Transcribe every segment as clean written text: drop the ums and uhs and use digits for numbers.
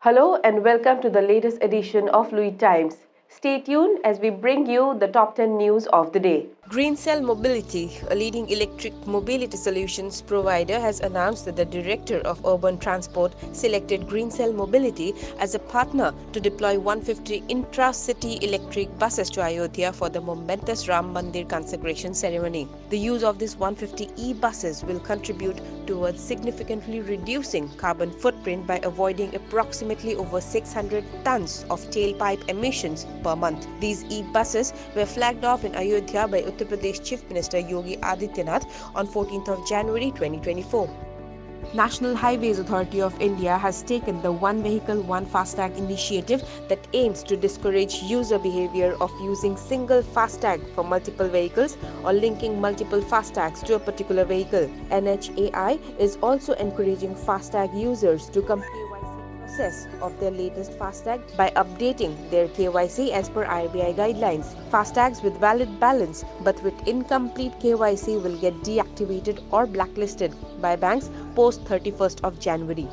Hello and welcome to the latest edition of Louis Times. Stay tuned as we bring you the top 10 news of the day. Greencell Mobility, a leading electric mobility solutions provider, has announced that the Director of Urban Transport selected Greencell Mobility as a partner to deploy 150 intra-city electric buses to Ayodhya for the momentous Ram Mandir consecration ceremony. The use of these 150 e-buses will contribute towards significantly reducing carbon footprint by avoiding approximately over 600 tons of tailpipe emissions per month. These e-buses were flagged off in Ayodhya by Uttar Pradesh Chief Minister Yogi Adityanath on 14th of January 2024. National Highways Authority of India has taken the One Vehicle, One FASTag initiative that aims to discourage user behavior of using single FASTag for multiple vehicles or linking multiple FASTags to a particular vehicle. NHAI is also encouraging FASTag users to complete process of their latest FASTag by updating their KYC as per RBI guidelines. FASTags with valid balance but with incomplete KYC will get deactivated or blacklisted by banks post 31st of January.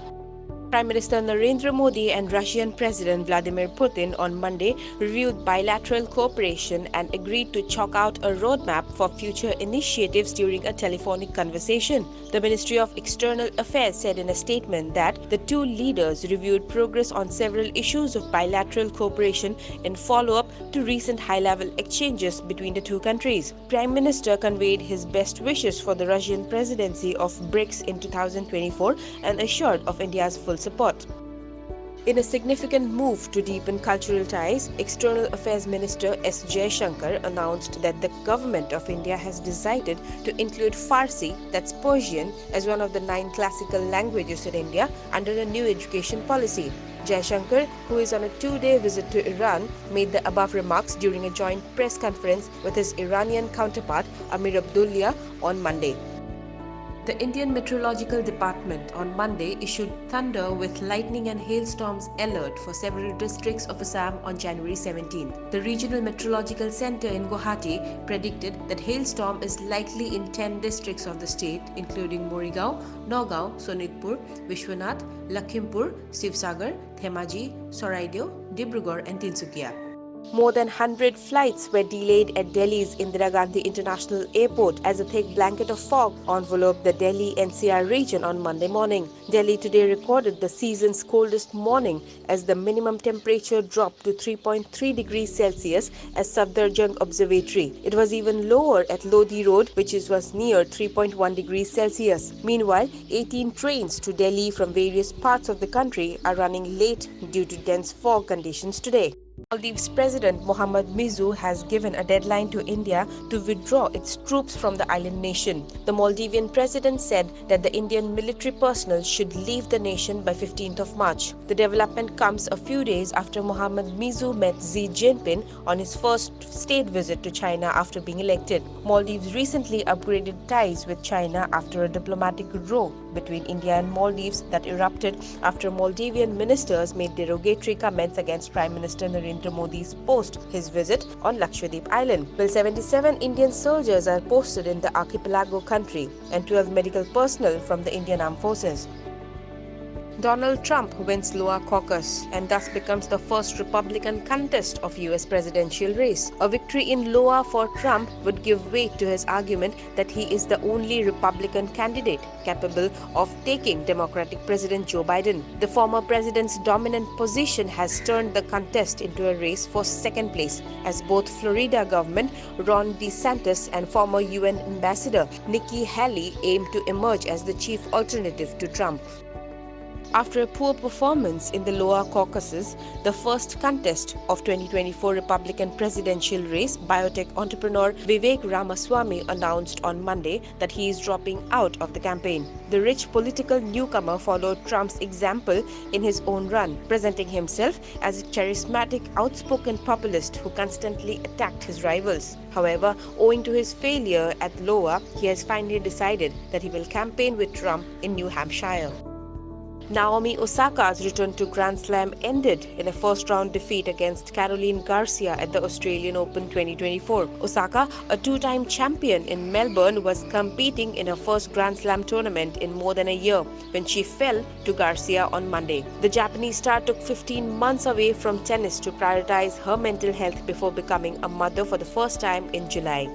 Prime Minister Narendra Modi and Russian President Vladimir Putin on Monday reviewed bilateral cooperation and agreed to chalk out a roadmap for future initiatives during a telephonic conversation. The Ministry of External Affairs said in a statement that the two leaders reviewed progress on several issues of bilateral cooperation in follow-up to recent high-level exchanges between the two countries. Prime Minister conveyed his best wishes for the Russian presidency of BRICS in 2024 and assured of India's full support. In a significant move to deepen cultural ties, External Affairs Minister S. Jaishankar announced that the Government of India has decided to include Farsi, that's Persian, as one of the 9 classical languages in India under a new education policy. Jaishankar, who is on a 2-day visit to Iran, made the above remarks during a joint press conference with his Iranian counterpart Amir Abdullah on Monday. The Indian Meteorological Department on Monday issued thunder with lightning and hailstorms alert for several districts of Assam on January 17. The Regional Meteorological Center in Guwahati predicted that hailstorm is likely in 10 districts of the state, including Morigao, Nagaon, Sonitpur, Vishwanath, Lakhimpur, Sivsagar, Dhemaji, Saraideo, Dibrugarh and Tinsukia. More than 100 flights were delayed at Delhi's Indira Gandhi International Airport as a thick blanket of fog enveloped the Delhi NCR region on Monday morning. Delhi today recorded the season's coldest morning as the minimum temperature dropped to 3.3 degrees Celsius at Safdarjung Observatory. It was even lower at Lodi Road, which was near 3.1 degrees Celsius. Meanwhile, 18 trains to Delhi from various parts of the country are running late due to dense fog conditions today. Maldives President Mohamed Mizu has given a deadline to India to withdraw its troops from the island nation. The Maldivian president said that the Indian military personnel should leave the nation by 15th of March. The development comes a few days after Mohamed Mizu met Xi Jinping on his first state visit to China after being elected. Maldives recently upgraded ties with China after a diplomatic row between India and Maldives that erupted after Maldivian ministers made derogatory comments against Prime Minister Narendra Modi's post his visit on Lakshadweep Island. Well, 77 Indian soldiers are posted in the archipelago country and 12 medical personnel from the Indian Armed Forces. Donald Trump wins Iowa caucus and thus becomes the first Republican contest of US presidential race. A victory in Iowa for Trump would give weight to his argument that he is the only Republican candidate capable of taking Democratic President Joe Biden. The former president's dominant position has turned the contest into a race for second place, as both Florida governor Ron DeSantis and former UN Ambassador Nikki Haley aim to emerge as the chief alternative to Trump. After a poor performance in the Iowa caucuses, the first contest of 2024 Republican presidential race, biotech entrepreneur Vivek Ramaswamy announced on Monday that he is dropping out of the campaign. The rich political newcomer followed Trump's example in his own run, presenting himself as a charismatic, outspoken populist who constantly attacked his rivals. However, owing to his failure at Iowa, he has finally decided that he will campaign with Trump in New Hampshire. Naomi Osaka's return to Grand Slam ended in a first-round defeat against Caroline Garcia at the Australian Open 2024. Osaka, a two-time champion in Melbourne, was competing in her first Grand Slam tournament in more than a year when she fell to Garcia on Monday. The Japanese star took 15 months away from tennis to prioritize her mental health before becoming a mother for the first time in July.